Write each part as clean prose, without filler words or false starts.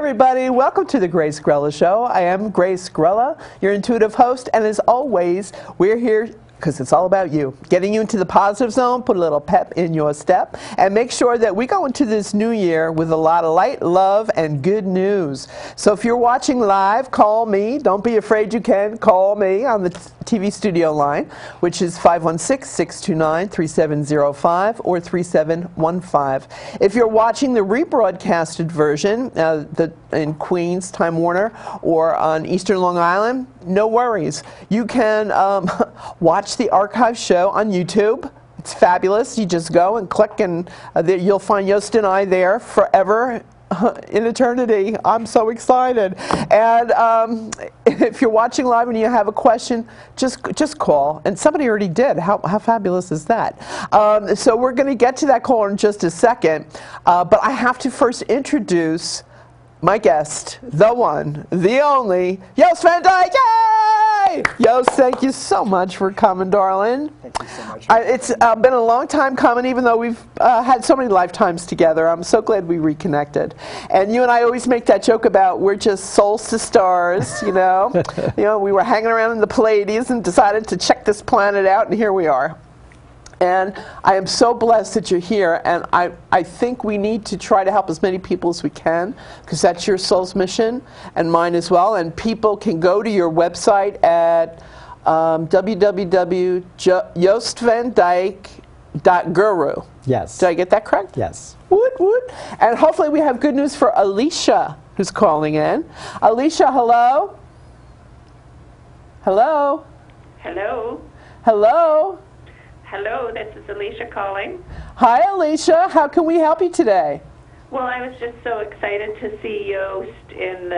everybody. Welcome to the Grace Grella Show. I am Grace Grella, your intuitive host, and as always, we're here because it's all about you. Getting you into the positive zone, put a little pep in your step, and make sure that we go into this new year with a lot of light, love, and good news. So if you're watching live, call me. Don't be afraid, you can call me on the TV studio line, which is 516-629-3705 or 3715. If you're watching the rebroadcasted version in Queens, Time Warner, or on Eastern Long Island, no worries. You can watch the archive show on YouTube. It's fabulous. You just go and click, and you'll find Jost and I there forever. In eternity. I'm so excited. And if you're watching live and you have a question, just call. And somebody already did. How fabulous is that? So we're going to get to that call in just a second. But I have to first introduce my guest, the one, the only, Jost Van Dyke. Yay! Jost, thank you so much for coming, darling. Thank you so much. It's been a long time coming, even though we've had so many lifetimes together. I'm so glad we reconnected. And you and I always make that joke about we're just souls to stars, you know. We were hanging around in the Pleiades and decided to check this planet out, and here we are. And I am so blessed that you're here, and I think we need to try to help as many people as we can, because that's your soul's mission and mine as well. And people can go to your website at www.jostvanddyke.guru. Yes. Did I get that correct? Yes. Woot, woot. And hopefully we have good news for Alicia, who's calling in. Alicia, hello? Hello? Hello. Hello? Hello, this is Alicia calling. Hi, Alicia. How can we help you today? Well, I was just so excited to see Jost in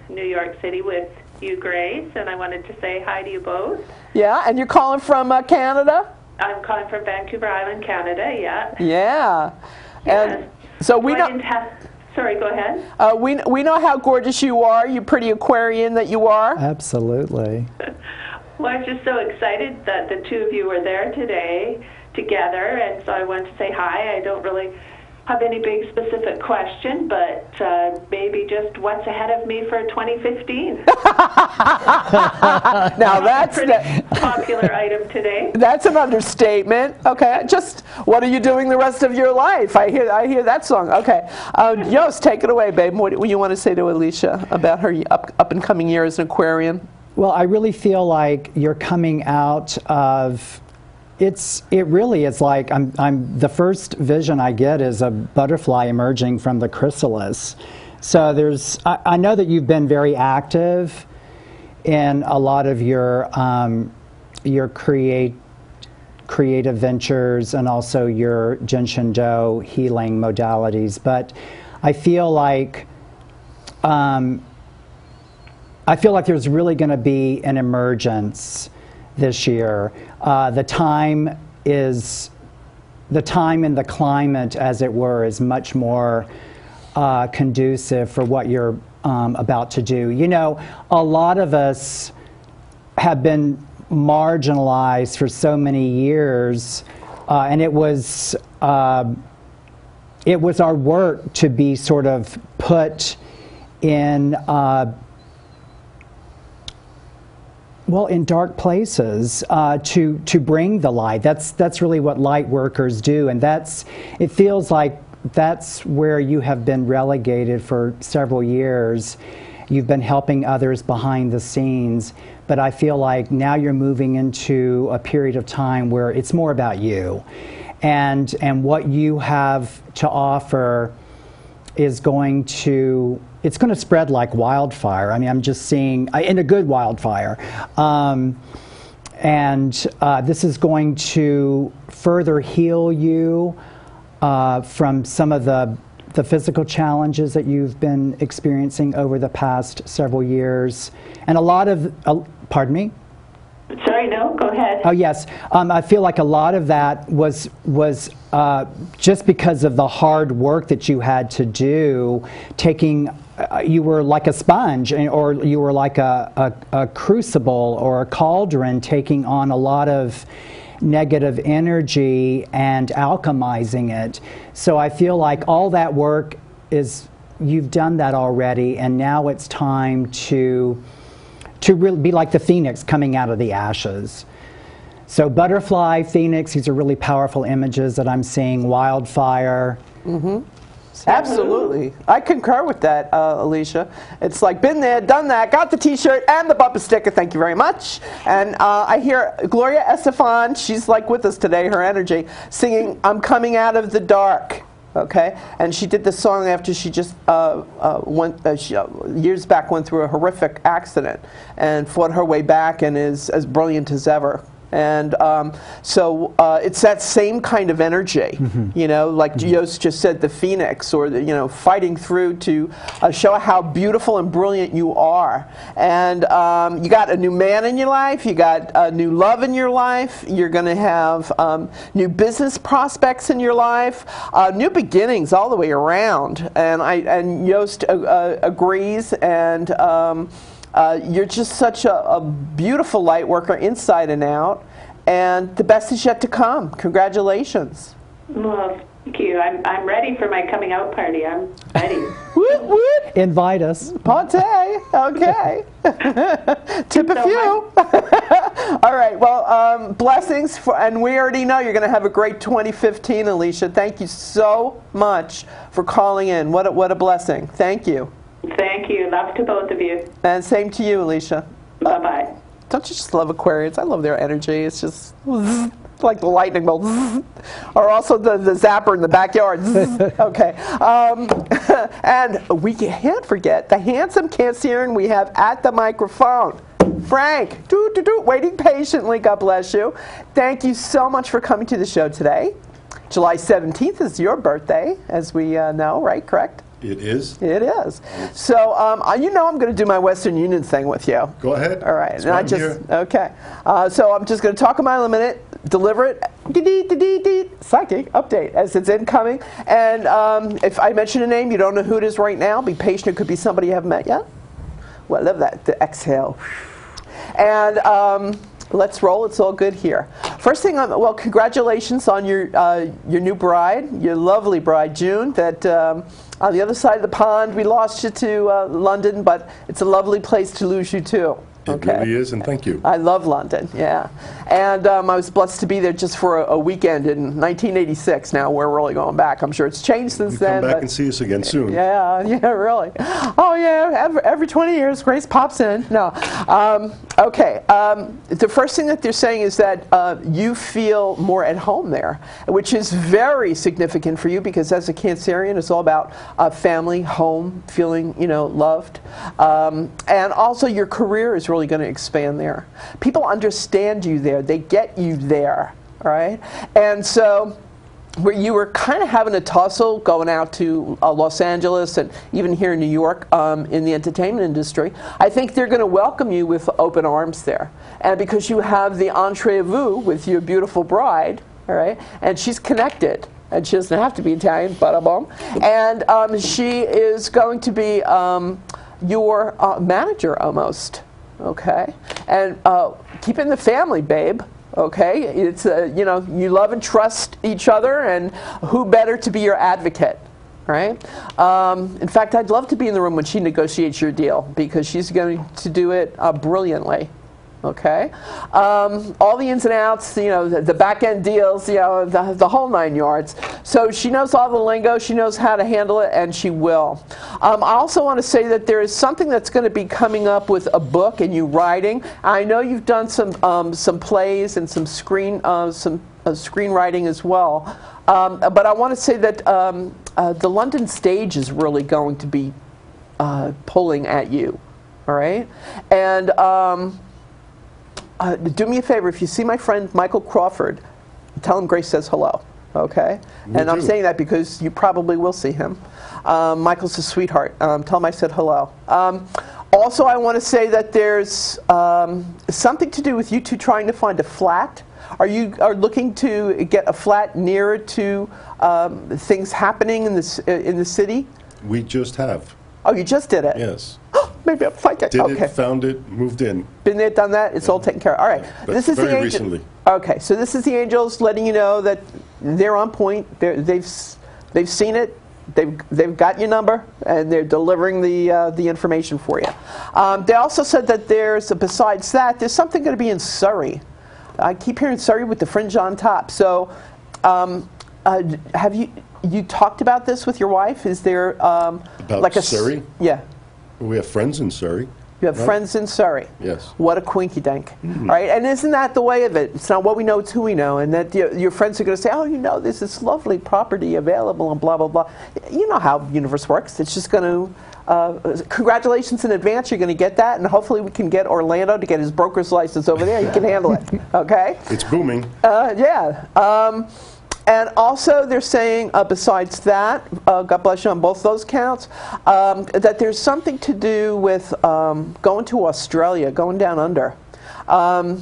New York City with you, Grace, and I wanted to say hi to you both. Yeah, and you're calling from Canada? I'm calling from Vancouver Island, Canada, yeah. Yeah. And so we know... Sorry, go ahead. We know how gorgeous you are. You're pretty Aquarian that you are. Absolutely. Well, I'm just so excited that the two of you were there today together, and so I wanted to say hi. I don't really have any big specific question, but maybe just what's ahead of me for 2015. Now that's a pretty popular item today. That's an understatement. Okay, just what are you doing the rest of your life? I hear that song. Okay, Jost, take it away, babe. What do you want to say to Alicia about her up and coming year as an Aquarian? Well, I really feel like you're coming out of, it really is like, the first vision I get is a butterfly emerging from the chrysalis. So I know that you've been very active in a lot of your creative ventures and also your Jin Shin Do healing modalities, but I feel like there's really going to be an emergence this year. The time and the climate, as it were, is much more conducive for what you're about to do. You know, a lot of us have been marginalized for so many years, and it was our work to be sort of put in in dark places to bring the light. That's really what light workers do, and it feels like that's where you have been relegated for several years. You've been helping others behind the scenes, but I feel like now you're moving into a period of time where it's more about you, and what you have to offer is going to spread like wildfire. I mean, I'm just seeing, in a good wildfire. This is going to further heal you from some of the physical challenges that you've been experiencing over the past several years. And a lot of, pardon me? Sorry, no, go ahead. Oh, yes. I feel like a lot of that was just because of the hard work that you had to do, you were like a sponge, or you were like a crucible or a cauldron, taking on a lot of negative energy and alchemizing it. So I feel like all that work is you've done that already, and now it's time to really be like the phoenix coming out of the ashes. So butterfly, phoenix, these are really powerful images that I'm seeing. Wildfire. Absolutely. I concur with that, Alicia. It's like, been there, done that, got the t-shirt and the bumper sticker, thank you very much. And I hear Gloria Estefan, she's like with us today, her energy, singing, I'm coming out of the dark. Okay, and she did this song after she just years back went through a horrific accident and fought her way back and is as brilliant as ever. And so it's that same kind of energy, you know, like Jost just said, the phoenix, or the, you know, fighting through to show how beautiful and brilliant you are. And you got a new man in your life, you got a new love in your life, you're going to have new business prospects in your life, new beginnings all the way around. And Jost agrees, and you're just such a beautiful light worker inside and out, and the best is yet to come. Congratulations. Well, thank you. I'm ready for my coming out party. I'm ready. Woot, woot. Invite us. Party. Okay. Tip a few. All right. Well, blessings, and we already know you're going to have a great 2015, Alicia. Thank you so much for calling in. What a blessing. Thank you. Thank you. Love to both of you. And same to you, Alicia. Bye-bye. Don't you just love Aquarians? I love their energy. It's just like the lightning bolt. Or also the zapper in the backyard. Okay. And we can't forget the handsome Cancerian we have at the microphone. Frank, waiting patiently. God bless you. Thank you so much for coming to the show today. July 17th is your birthday, as we know, right? Correct? It is. It is. So, you know I'm going to do my Western Union thing with you. Go ahead. All right. That's And why I I'm just here. okay. So I'm just going to talk a mile a minute, deliver it, psychic update as it's incoming. And if I mention a name, you don't know who it is right now. Be patient. It could be somebody you haven't met yet. Well, I love that. The exhale. And let's roll. It's all good here. First thing, well, congratulations on your new bride, your lovely bride, June. That on the other side of the pond, we lost you to London, but it's a lovely place to lose you to. It really is, and thank you. I love London, yeah. And I was blessed to be there just for a weekend in 1986. Now we're really going back. I'm sure it's changed since then. Come back and see us again soon. Yeah, really. Oh, yeah, every 20 years, Grace pops in. No. Okay. The first thing that they're saying is that you feel more at home there, which is very significant for you because as a Cancerian, it's all about family, home, feeling, loved. And also your career is really going to expand there. People understand you there. They get you there, all right? And so where you were kind of having a tussle going out to Los Angeles and even here in New York in the entertainment industry, I think they're going to welcome you with open arms there. And because you have the entree-vous with your beautiful bride, all right, and she's connected. And she doesn't have to be Italian, bada-boom. And she is going to be your manager almost. Okay, and keep in the family, babe. Okay, it's you love and trust each other, and who better to be your advocate, right? In fact, I'd love to be in the room when she negotiates your deal because she's going to do it brilliantly. Okay, all the ins and outs, the back end deals, the whole 9 yards. So she knows all the lingo, she knows how to handle it, and she will. I also want to say that there is something that's going to be coming up with a book and you writing. I know you've done some plays and some screenwriting as well. But I want to say that the London stage is really going to be pulling at you. All right, and do me a favor, if you see my friend Michael Crawford, tell him Grace says hello, okay? And I'm saying that because you probably will see him. Michael's a sweetheart. Tell him I said hello. Also, I want to say that there's something to do with you two trying to find a flat. Are you looking to get a flat nearer to things happening in the city? We just have. Oh, you just did it? Yes. Maybe I'm psychic. Did okay. it, found it, moved in. Been there, done that. It's all taken care of. All right. But this is very the angel. recently. Okay, so this is the angels letting you know that they're on point. They've seen it. they've got your number, and they're delivering the information for you. They also said that besides that, there's something going to be in Surrey. I keep hearing Surrey with the fringe on top. So, have you talked about this with your wife? Is there About like Surrey? Yeah. We have friends in Surrey. You have friends in Surrey. Yes. What a quinky-dink. Right? And isn't that the way of it? It's not what we know, it's who we know. And that your friends are going to say, oh, there's this lovely property available and blah, blah, blah. You know how the universe works. It's just going to, congratulations in advance, you're going to get that. And hopefully we can get Orlando to get his broker's license over there. He can handle it. Okay? It's booming. Yeah. And also, they're saying, besides that, God bless you on both those counts, that there's something to do with going to Australia, going down under. But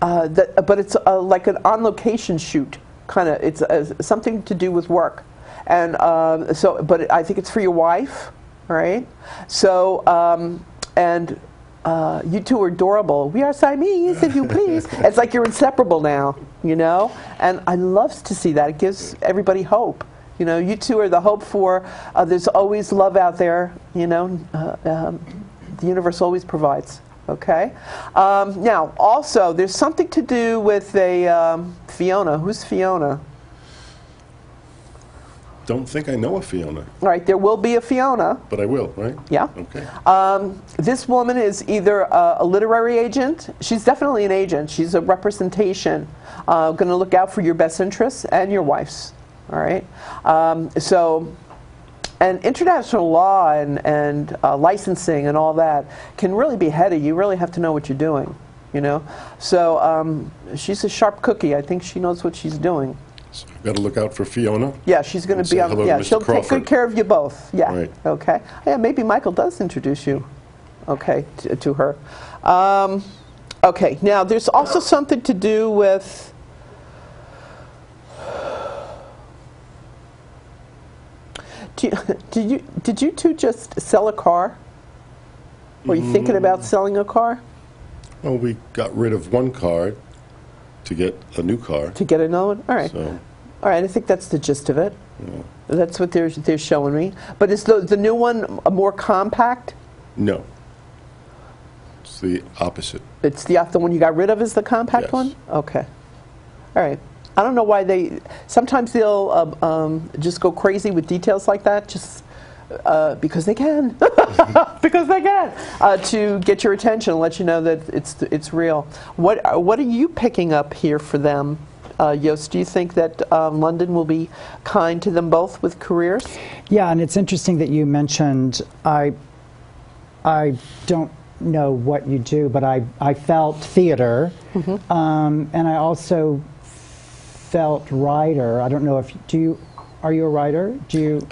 it's like an on-location shoot, kind of. It's something to do with work. And but I think it's for your wife, right? So, you two are adorable. We are Siamese, if you please. It's like you're inseparable now, And I love to see that. It gives everybody hope. You two are the hope for, there's always love out there, the universe always provides, okay? Now, also, there's something to do with a Fiona. Who's Fiona? Don't think I know a Fiona. All right, there will be a Fiona. But I will, right? Yeah. Okay. This woman is either a literary agent. She's definitely an agent. She's a representation. Going to look out for your best interests and your wife's. All right. And international law and licensing and all that can really be heady. You really have to know what you're doing. So she's a sharp cookie. I think she knows what she's doing. So I've got to look out for Fiona. Yeah, she's going to be on. Yeah, she'll take good care of you both. Yeah. Right. Okay. Yeah, maybe Michael does introduce you. Okay, to her. Okay. Now, there's also something to do with. Did you two just sell a car? Were you thinking about selling a car? Well, we got rid of one car to get a new car. To get another one? All right. So, all right, I think that's the gist of it. yeah. That's what they're showing me. But is the new one more compact? No. It's the opposite. It's the one you got rid of is the compact Yes. one? Okay. All right. I don't know why sometimes they'll just go crazy with details like that, just because they can. Because they can. To get your attention and let you know that it's real. What are you picking up here for them? Jost, do you think that London will be kind to them both with careers? Yeah, and it's interesting that you mentioned, I don't know what you do, but I felt theater, and I also felt writer. I don't know if, are you a writer? Do you?